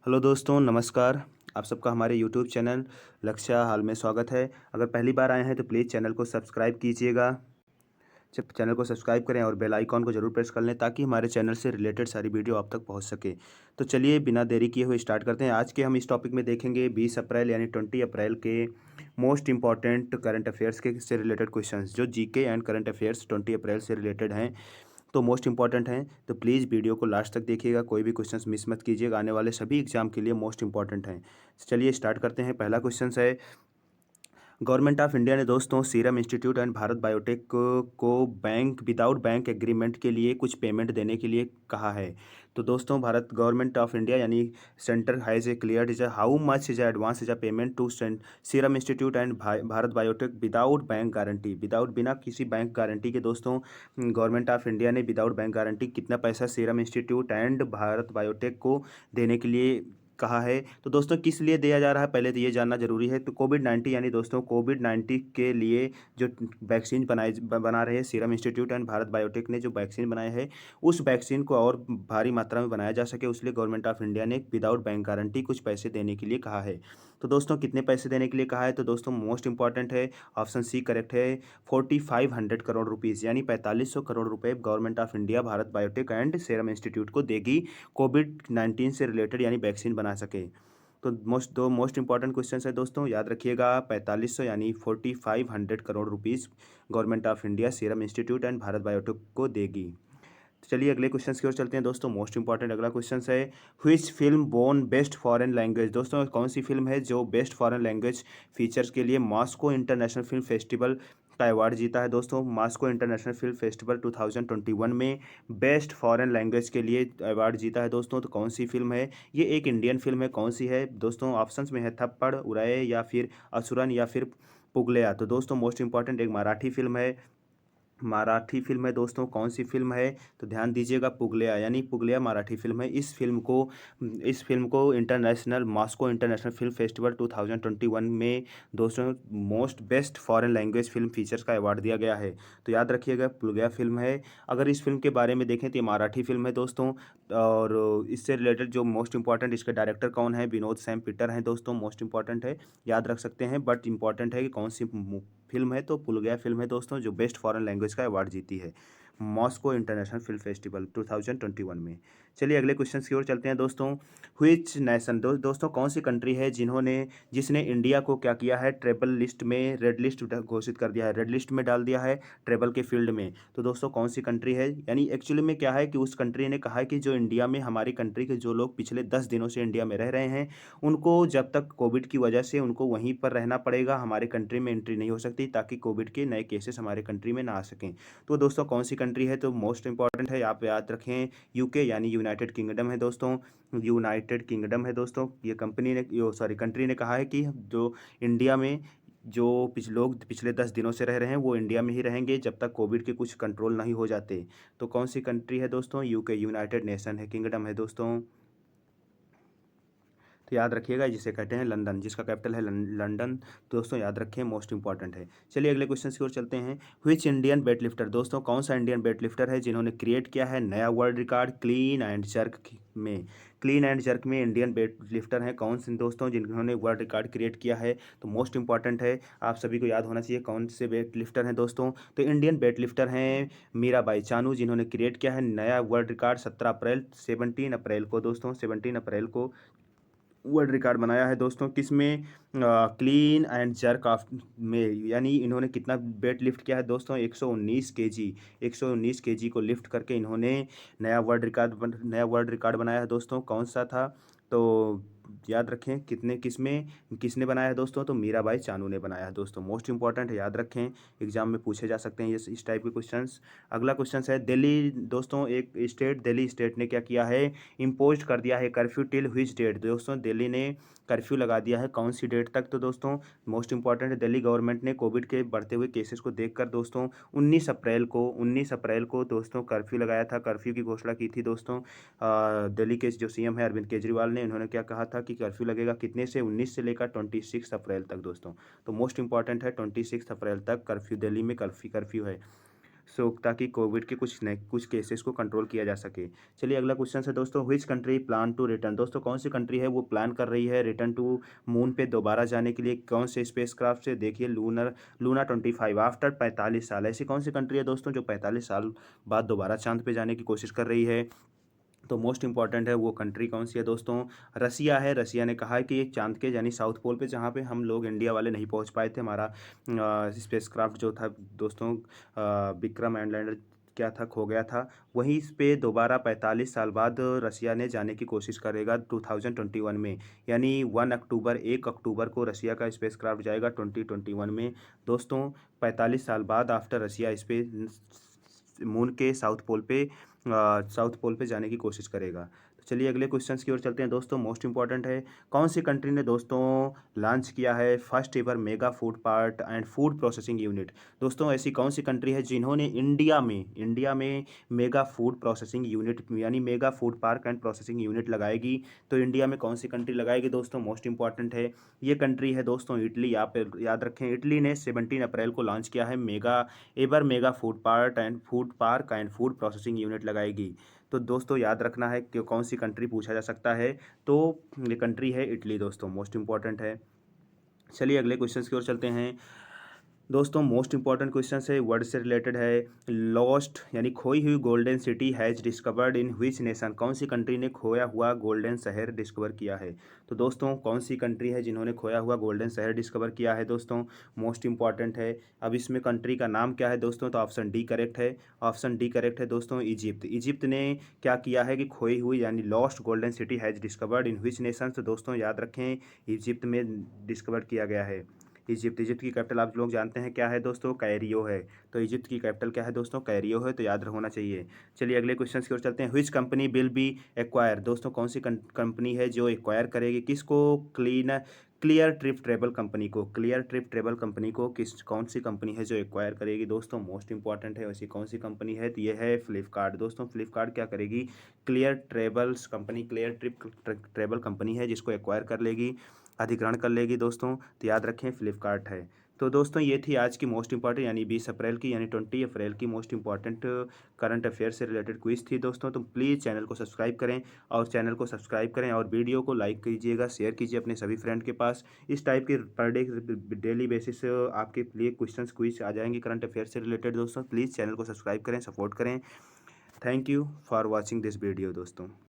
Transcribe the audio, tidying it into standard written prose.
Hello दोस्तों, नमस्कार। आप सबका हमारे यूट्यूब चैनल लक्ष्य हाल में स्वागत है। अगर पहली बार आए हैं तो प्लीज़ चैनल को सब्सक्राइब कीजिएगा। जब चैनल को सब्सक्राइब करें और बेल आइकॉन को ज़रूर प्रेस कर लें ताकि हमारे चैनल से रिलेटेड सारी वीडियो आप तक पहुंच सके। तो चलिए बिना देरी किए हुए स्टार्ट करते हैं। आज के हम इस टॉपिक में देखेंगे 20 अप्रैल यानी 20 अप्रैल के मोस्ट इंपॉर्टेंट करंट अफेयर्स के से रिलेटेड क्वेश्चंस जो जीके एंड करंट अफेयर्स 20 अप्रैल से रिलेटेड हैं। तो मोस्ट इंपॉर्टेंट हैं, तो प्लीज़ वीडियो को लास्ट तक देखिएगा, कोई भी क्वेश्चंस मिस मत कीजिएगा, आने वाले सभी एग्जाम के लिए मोस्ट इंपॉर्टेंट हैं। चलिए स्टार्ट करते हैं। पहला क्वेश्चन है, गवर्नमेंट ऑफ इंडिया ने दोस्तों सीरम इंस्टीट्यूट एंड भारत बायोटेक को बैंक विदाउट बैंक एग्रीमेंट के लिए कुछ पेमेंट देने के लिए कहा है। तो दोस्तों भारत गवर्नमेंट ऑफ इंडिया यानी centre has a clear is how much is advance is a payment to Serum Institute and Bharat Biotech without bank guarantee, without बिना किसी बैंक गारंटी के दोस्तों गवर्नमेंट ऑफ इंडिया ने विदाउट बैंक गारंटी कितना पैसा सीरम इंस्टीट्यूट एंड भारत बायोटेक को देने के लिए कहा है। तो दोस्तों किस लिए दिया जा रहा है पहले तो ये जानना जरूरी है। तो कोविड-19 यानी दोस्तों कोविड-19 के लिए जो वैक्सीन बना रहे हैं serum Institute and Bharat biotech ने जो वैक्सीन बनाया है, उस वैक्सीन को और भारी मात्रा में बनाया जा सके उसलिए गवर्नमेंट ऑफ इंडिया ने विदाउट बैंक गारंटी कुछ पैसे देने के लिए कहा है। तो दोस्तों कितने पैसे देने के लिए कहा है, तो दोस्तों मोस्ट इंपॉर्टेंट है, ऑप्शन सी करेक्ट है। 4500 करोड़ रुपीज़ यानी 4500 करोड़ रुपए government of India Bharat biotech and serum institute को देगी कोविड-19 से रिलेटेड यानी वैक्सीन बना सके। तो मोस्ट इंपॉर्टेंट क्वेश्चन है दोस्तों, याद रखिएगा 4500 यानी 4500 crore rupees government of India serum Institute and Bharat Biotech को देगी। तो चलिए अगले क्वेश्चन की ओर चलते हैं दोस्तों। मोस्ट इंपॉर्टेंट अगला क्वेश्चन है, व्हिच फिल्म वोन बेस्ट फॉरेन लैंग्वेज। दोस्तों कौन सी फिल्म है जो बेस्ट फॉरेन लैंग्वेज फीचर्स के लिए मॉस्को इंटरनेशनल फिल्म फेस्टिवल का अवार्ड जीता है। दोस्तों मॉस्को इंटरनेशनल फिल्म फेस्टिवल 2021 में बेस्ट फॉरेन लैंग्वेज के लिए अवार्ड जीता है दोस्तों। तो कौन सी फिल्म है, ये एक इंडियन फिल्म है, कौन सी है दोस्तों, ऑप्शंस में है थप्पड़, उड़ाए या फिर असुरन या फिर पुगलिया। तो दोस्तों मोस्ट इंपॉर्टेंट एक मराठी फिल्म है, मराठी फिल्म है दोस्तों, कौन सी फिल्म है, तो ध्यान दीजिएगा पुगलिया यानी पुगलिया मराठी फिल्म है। इस फिल्म को international Moscow international film festival 2021 में दोस्तों most best foreign language film features का अवार्ड दिया गया है। तो याद रखिएगा पुगलिया फिल्म है। अगर इस फिल्म के बारे में देखें तो ये मराठी फिल्म है दोस्तों, और इससे रिलेटेड जो मोस्ट इंपॉर्टेंट इसके डायरेक्टर कौन है, विनोद सैम पीटर हैं दोस्तों, मोस्ट इंपॉर्टेंट है, याद रख सकते हैं। बट इंपॉर्टेंट है कि कौन सी फिल्म है, तो पुलगया फिल्म है दोस्तों जो बेस्ट फॉरेन लैंग्वेज का अवार्ड जीती है मॉस्को इंटरनेशनल फिल्म फेस्टिवल 2021 में। चलिए अगले क्वेश्चन की ओर चलते हैं दोस्तों। व्हिच नेशन दोस्तों कौन सी कंट्री है जिसने इंडिया को क्या किया है, ट्रेवल लिस्ट में रेड लिस्ट घोषित कर दिया है, रेड लिस्ट में डाल दिया है ट्रेवल के फील्ड में। तो दोस्तों कौन सी कंट्री है, यानी एक्चुअली में क्या है कि उस कंट्री ने कहा है कि जो इंडिया में हमारी कंट्री के जो लोग पिछले 10 दिनों से इंडिया में रह रहे हैं उनको जब तक कोविड की वजह से उनको वहीं पर रहना पड़ेगा, हमारे कंट्री में एंट्री नहीं हो सकती ताकि कोविड के नए केसेस हमारे कंट्री में ना आ सकें। तो दोस्तों कौन सी कंट्री है, तो मोस्ट इंपॉर्टेंट है, आप याद रखें यूके यानी यूनाइटेड किंगडम है दोस्तों, यूनाइटेड किंगडम है दोस्तों। ये कंट्री ने कहा है कि जो इंडिया में जो लोग पिछले 10 दिनों से रह रहे हैं वो इंडिया में ही रहेंगे जब तक कोविड के कुछ कंट्रोल नहीं हो जाते। तो कौन सी कंट्री है दोस्तों, यूके यूनाइटेड नेशन है, किंगडम है दोस्तों। तो याद रखिएगा जिसे कहते हैं लंदन, जिसका कैपिटल है लंदन। दोस्तों याद रखें, मोस्ट इंपॉर्टेंट है। चलिए अगले क्वेश्चन की ओर चलते हैं। व्हिच इंडियन वेट लिफ्टर, दोस्तों कौन सा इंडियन वेट लिफ्टर है जिन्होंने क्रिएट किया है नया world record clean and jerk में। क्लीन एंड जर्क में इंडियन वेट लिफ्टर हैं कौन से दोस्तों जिन्होंने वर्ल्ड रिकॉर्ड क्रिएट किया है। तो मोस्ट इंपॉर्टेंट है, आप सभी को याद होना चाहिए कौन से वेट लिफ्टर हैं दोस्तों। तो इंडियन वेट लिफ्टर हैं मीराबाई चानू जिन्होंने क्रिएट किया है नया वर्ल्ड रिकॉर्ड 17 अप्रैल को दोस्तों, 17 अप्रैल को वर्ल्ड रिकॉर्ड बनाया है दोस्तों, किसमें, क्लीन एंड जर्क ऑफ में, यानी इन्होंने कितना वेट लिफ्ट किया है दोस्तों, 119 केजी, 119 केजी को लिफ्ट करके इन्होंने नया वर्ल्ड रिकॉर्ड बनाया है दोस्तों। कौन सा था, तो याद रखें किसने बनाया है दोस्तों, तो मीराबाई चानू ने बनाया है दोस्तों, मोस्ट इंपॉर्टेंट है, याद रखें, एग्जाम में पूछे जा सकते हैं ये इस टाइप के क्वेश्चंस। अगला क्वेश्चन है दिल्ली, दोस्तों एक स्टेट, दिल्ली स्टेट ने क्या किया है, इम्पोज कर दिया है कर्फ्यू टिल व्हिच डेट। दोस्तों दिल्ली ने कर्फ्यू लगा दिया है कौन सी डेट तक, तो दोस्तों मोस्ट इंपॉर्टेंट है, दिल्ली गवर्नमेंट ने कोविड के बढ़ते हुए केसेस को देखकर दोस्तों 19 अप्रैल को दोस्तों कर्फ्यू लगाया था, कर्फ्यू की घोषणा की थी दोस्तों। दिल्ली के जो सीएम है अरविंद केजरीवाल ने, इन्होंने क्या कहा था कि कर्फ्यू लगेगा कितने से, 19 से लेकर 26 अप्रैल तक दोस्तों। तो मोस्ट इंपॉर्टेंट है 26 अप्रैल तक कर्फ्यू, दिल्ली में कर्फ्यू है। सो ताकि कोविड के कुछ केसेस को कंट्रोल किया जा सके। चलिए अगला क्वेश्चन है दोस्तों, which country plan to return. दोस्तों कौन सी कंट्री है वो प्लान कर रही है रिटर्न टू मून पे दोबारा जाने के लिए, कौन से स्पेसक्राफ्ट से? देखिए लूना 25 आफ्टर 45 साल। ऐसी कौन सी कंट्री है दोस्तों जो 45 साल बाद दोबारा चांद पे जाने की कोशिश कर रही है? तो मोस्ट इंपॉर्टेंट है वो कंट्री कौन सी है दोस्तों? रसिया है। रसिया ने कहा है कि एक चांद के यानी साउथ पोल पे, जहाँ पे हम लोग इंडिया वाले नहीं पहुंच पाए थे, हमारा स्पेसक्राफ्ट जो था दोस्तों, विक्रम लैंडर क्या था, खो गया था, वहीं इस पे दोबारा 45 साल बाद रसिया ने जाने की कोशिश करेगा 2021 में। यानी 1 अक्टूबर को रसिया का स्पेसक्राफ्ट जाएगा 2021 में दोस्तों। 45 साल बाद आफ्टर रसिया इस पे मून के साउथ पोल पे जाने की कोशिश करेगा। तो चलिए अगले क्वेश्चंस की ओर चलते हैं दोस्तों। मोस्ट इंपॉर्टेंट है, कौन सी कंट्री ने दोस्तों लॉन्च किया है first ever mega food park and food processing unit? दोस्तों ऐसी कौन सी कंट्री है जिन्होंने इंडिया में मेगा फूड प्रोसेसिंग यूनिट यानी mega food park and processing unit लगाएगी? तो इंडिया में कौन सी कंट्री लगाएगी दोस्तों? मोस्ट इंपॉर्टेंट है, ये कंट्री है दोस्तों इटली। आप याद रखें, इटली ने 17 अप्रैल को लॉन्च किया है mega food park and food processing unit लगाएगी। तो दोस्तों याद रखना है कि कौन सी कंट्री पूछा जा सकता है, तो ये कंट्री है इटली दोस्तों, मोस्ट इंपॉर्टेंट है। चलिए अगले क्वेश्चन की ओर चलते हैं दोस्तों। मोस्ट इंपॉर्टेंट क्वेश्चन है, वर्ड से रिलेटेड है। लॉस्ट यानी खोई हुई golden city has discovered in which nation? कौन सी कंट्री ने खोया हुआ गोल्डन शहर डिस्कवर किया है? तो दोस्तों कौन सी कंट्री है जिन्होंने खोया हुआ गोल्डन शहर डिस्कवर किया है दोस्तों? मोस्ट इंपॉर्टेंट है। अब इसमें कंट्री का नाम क्या है दोस्तों? तो ऑप्शन डी करेक्ट है। ऑप्शन डी करेक्ट है दोस्तों, इजिप्ट। इजिप्ट ने क्या किया है कि खोई हुई यानी lost golden city has discovered in which nation? तो दोस्तों याद रखें, इजिप्ट में डिस्कवर किया गया है। इजिप्ट की कैपिटल आप लोग जानते हैं क्या है दोस्तों? कैरियो है। तो इजिप्ट की कैपिटल क्या है दोस्तों? कैरियो है, तो याद होना चाहिए। चलिए अगले क्वेश्चन की ओर चलते हैं। Which company will be acquire? दोस्तों कौन सी कंपनी है जो एक्वायर करेगी किसको? क्लियर ट्रिप ट्रेवल कंपनी को। क्लियर ट्रिप ट्रेवल कंपनी को कौन सी कंपनी है जो एक्वायर करेगी दोस्तों? मोस्ट इंपॉर्टेंट है, वैसी कौन सी कंपनी है? तो ये है फ्लिपकार्ट दोस्तों। फ्लिपकार्ट क्या करेगी? क्लियर ट्रिप ट्रेवल कंपनी है जिसको एक्वायर कर लेगी, अधिग्रहण कर लेगी दोस्तों। तो याद रखें फ्लिपकार्ट है। तो दोस्तों ये थी आज की मोस्ट इंपॉर्टेंट यानी 20 अप्रैल की यानी 20 अप्रैल की मोस्ट इंपॉर्टेंट करंट अफेयर से रिलेटेड क्विज थी दोस्तों। तो प्लीज़ चैनल को सब्सक्राइब करें और वीडियो को लाइक कीजिएगा, शेयर कीजिए अपने सभी फ्रेंड के पास। इस टाइप के पर डे डेली बेसिस आपके लिए क्विज आ जाएंगे करंट अफेयर से रिलेटेड दोस्तों। प्लीज़ चैनल को सब्सक्राइब करें, सपोर्ट करें। Thank you for watching this video दोस्तों।